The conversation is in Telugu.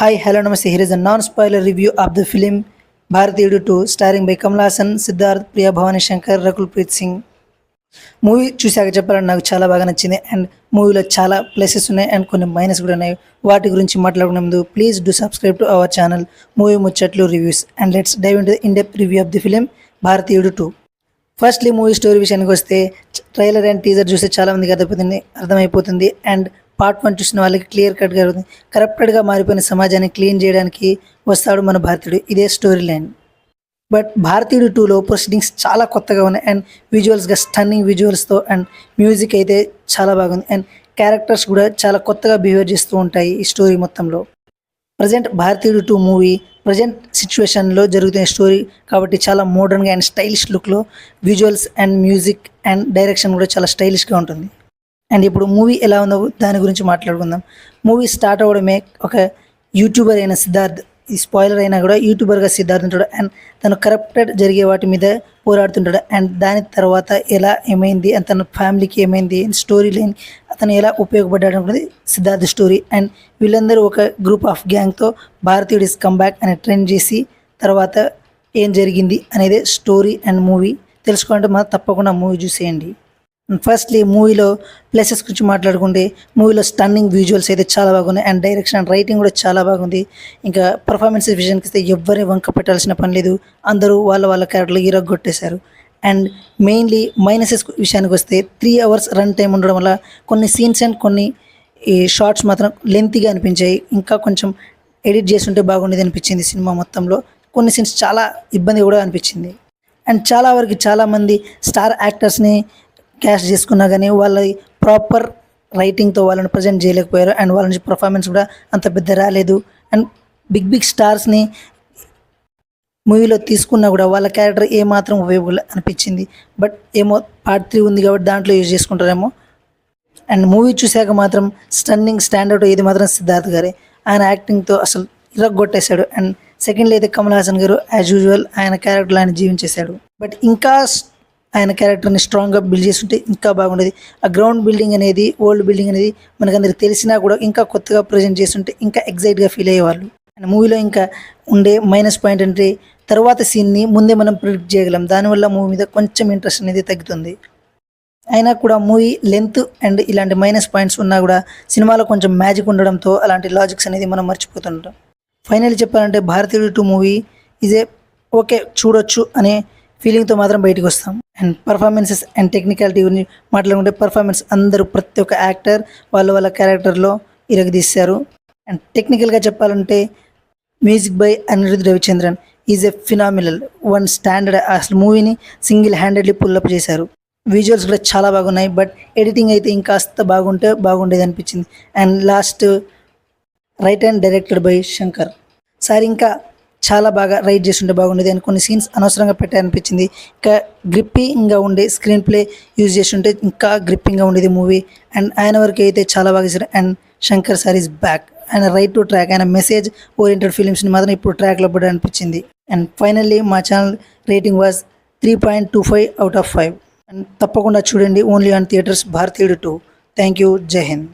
Hi, hello, namaste. Here is a non-spoiler review of the film Bharatiyudu 2, starring by Kamal Haasan, Siddharth, Priya Bhavani Shankar, Rakul Preet Singh. Movie చూశాక చెప్పాలని నాకు చాలా బాగా నచ్చింది అండ్ మూవీలో చాలా ప్లసెస్ ఉన్నాయి అండ్ కొన్ని మైనస్ కూడా ఉన్నాయి. వాటి గురించి మాట్లాడుకునే ముందు please do subscribe to our channel movie ముచ్చట్లు reviews and let's dive into the in depth review of the film Bharateeyudu 2. Firstly movie story విషయానికి వస్తే ట్రైలర్ అండ్ టీజర్ చూస్తే చాలా మందికి అర్థమైపోతుంది అండ్ పార్ట్ 1 చూసిన వాళ్ళకి క్లియర్ కట్గా కరప్టెడ్గా మారిపోయిన సమాజాన్ని క్లీన్ చేయడానికి వస్తాడు మన భారతీయుడు. ఇదే స్టోరీ లైన్. బట్ భారతీయుడు 2లో ప్రొసీడింగ్స్ చాలా కొత్తగా ఉన్నాయి అండ్ విజువల్స్గా స్టన్నింగ్ విజువల్స్తో అండ్ మ్యూజిక్ అయితే చాలా బాగుంది అండ్ క్యారెక్టర్స్ కూడా చాలా కొత్తగా బిహేవ్ చేస్తూ ఉంటాయి ఈ స్టోరీ మొత్తంలో. ప్రజెంట్ భారతీయుడు 2 మూవీ ప్రజెంట్ సిచ్యువేషన్లో జరుగుతున్న స్టోరీ కాబట్టి చాలా మోడర్న్గా అండ్ స్టైలిష్ లుక్లో visuals and music and direction కూడా చాలా స్టైలిష్గా ఉంటుంది. అండ్ ఇప్పుడు మూవీ ఎలా ఉందో దాని గురించి మాట్లాడుకుందాం. మూవీ స్టార్ట్ అవ్వడమే ఒక యూట్యూబర్ అయిన సిద్ధార్థ్, ఈ స్పాయిలర్ అయినా కూడా యూట్యూబర్గా సిద్ధార్థ్ ఉంటాడు అండ్ తను కరప్టెడ్ జరిగే వాటి మీద పోరాడుతుంటాడు అండ్ దాని తర్వాత ఎలా ఏమైంది అండ్ తన ఫ్యామిలీకి ఏమైంది స్టోరీ లైన్ అతను ఎలా ఉపయోగపడ్డాడు అనేది సిద్ధార్థ్ స్టోరీ. అండ్ వీళ్ళందరూ ఒక గ్రూప్ ఆఫ్ గ్యాంగ్తో భారతీయుడు ఇస్ కమ్బ్యాక్ అనే ట్రెండ్ చేసి తర్వాత ఏం జరిగింది అనేది స్టోరీ అండ్ మూవీ తెలుసుకోవాలంటే మనం తప్పకుండా మూవీ చూసేయండి. ఫస్ట్లీ మూవీలో ప్లేసెస్ గురించి మాట్లాడుకుంటే మూవీలో స్టన్నింగ్ విజువల్స్ అయితే చాలా బాగున్నాయి అండ్ డైరెక్షన్ అండ్ రైటింగ్ కూడా చాలా బాగుంది. ఇంకా పర్ఫార్మెన్స్ విషయానికి వస్తే ఎవ్వరిని వంక పెట్టాల్సిన పని లేదు, అందరూ వాళ్ళ క్యారెక్టర్లు ఇరగొట్టేశారు. అండ్ మెయిన్లీ మైనసెస్ విషయానికి వస్తే 3 hours రన్ టైం ఉండడం వల్ల కొన్ని సీన్స్ అండ్ కొన్ని ఈ షార్ట్స్ మాత్రం లెంతీగా అనిపించాయి. ఇంకా కొంచెం ఎడిట్ చేస్తుంటే బాగుండేది అనిపించింది సినిమా మొత్తంలో. కొన్ని సీన్స్ చాలా ఇబ్బంది కూడా అనిపించింది అండ్ చాలా వరకు చాలామంది స్టార్ యాక్టర్స్ని క్యాష్ చేసుకున్నా కానీ వాళ్ళ ప్రాపర్ రైటింగ్తో వాళ్ళని ప్రజెంట్ చేయలేకపోయారు అండ్ వాళ్ళ నుంచి పర్ఫార్మెన్స్ కూడా అంత పెద్ద రాలేదు. అండ్ బిగ్ స్టార్స్ని మూవీలో తీసుకున్నా కూడా వాళ్ళ క్యారెక్టర్ ఏమాత్రం ఉపయోగం అనిపించింది. బట్ ఏమో పార్ట్ 3 ఉంది కాబట్టి దాంట్లో యూజ్ చేసుకుంటారేమో. అండ్ మూవీ చూశాక మాత్రం స్టన్నింగ్ స్టాండర్డ్ ఏది మాత్రం సిద్ధార్థ్ గారే. ఆయన యాక్టింగ్తో అసలు ఇరగొట్టేశాడు. అండ్ సెకండ్లో అయితే కమల్ హాసన్ గారు యాజ్ యూజువల్ ఆయన క్యారెక్టర్లో ఆయన జీవించేశాడు. బట్ ఇంకా ఆయన క్యారెక్టర్ని స్ట్రాంగ్గా బిల్డ్ చేస్తుంటే ఇంకా బాగుండేది. ఆ గ్రౌండ్ బిల్డింగ్ అనేది ఓల్డ్ బిల్డింగ్ అనేది మనకందరికి తెలిసినా కూడా ఇంకా కొత్తగా ప్రజెంట్ చేస్తుంటే ఇంకా ఎగ్జైట్గా ఫీల్ అయ్యేవాళ్ళు. అండ్ మూవీలో ఇంకా ఉండే మైనస్ పాయింట్ అంటే తర్వాత సీన్ని ముందే మనం ప్రిడిక్ట్ చేయగలం, దానివల్ల మూవీ మీద కొంచెం ఇంట్రెస్ట్ అనేది తగ్గుతుంది. అయినా కూడా మూవీ లెంత్ అండ్ ఇలాంటి మైనస్ పాయింట్స్ ఉన్నా కూడా సినిమాలో కొంచెం మ్యాజిక్ ఉండడంతో అలాంటి లాజిక్స్ అనేది మనం మర్చిపోతుంటాం. ఫైనల్ చెప్పాలంటే భారతీయుడు 2 మూవీ ఈజ్ ఓకే చూడొచ్చు అనే ఫీలింగ్తో మాత్రం బయటకు వస్తాం. అండ్ పర్ఫార్మెన్సెస్ అండ్ టెక్నికాలిటీ గురించి మాట్లాడుకుంటే పర్ఫార్మెన్స్ అందరూ ప్రతి ఒక్క యాక్టర్ వాళ్ళ క్యారెక్టర్లో ఇరగదీశారు. అండ్ టెక్నికల్గా చెప్పాలంటే music by Anirudh Ravichandran is a phenomenal one standard. అసలు మూవీని సింగిల్ హ్యాండెడ్లీ పుల్లప్ చేశారు. విజువల్స్ కూడా చాలా బాగున్నాయి బట్ ఎడిటింగ్ అయితే ఇంకాస్త బాగుంటే బాగుండేది అనిపించింది. And last right and directed by Shankar sir ఇంకా చాలా బాగా రైట్ చేస్తుంటే బాగుండేది అండ్ కొన్ని సీన్స్ అనవసరంగా పెట్టారనిపించింది. ఇంకా గ్రిప్పింగ్గా ఉండే స్క్రీన్ ప్లే యూజ్ చేస్తుంటే ఇంకా గ్రిప్పింగ్గా ఉండేది మూవీ. అండ్ ఆయన వరకు అయితే చాలా బాగా చేశారు. And Shankar sir is back. ఆయన రైట్ టు ట్రాక్, ఆయన మెసేజ్ ఓరియంటెడ్ ఫిలిమ్స్ని మాత్రం ఇప్పుడు ట్రాక్లో పడి అనిపించింది. అండ్ ఫైనల్లీ మా channel rating was 3.25 out of 5. And తప్పకుండా చూడండి ఓన్లీ ఆన్ థియేటర్స్ భారతీయుడు 2. Thank you. జై హింద్.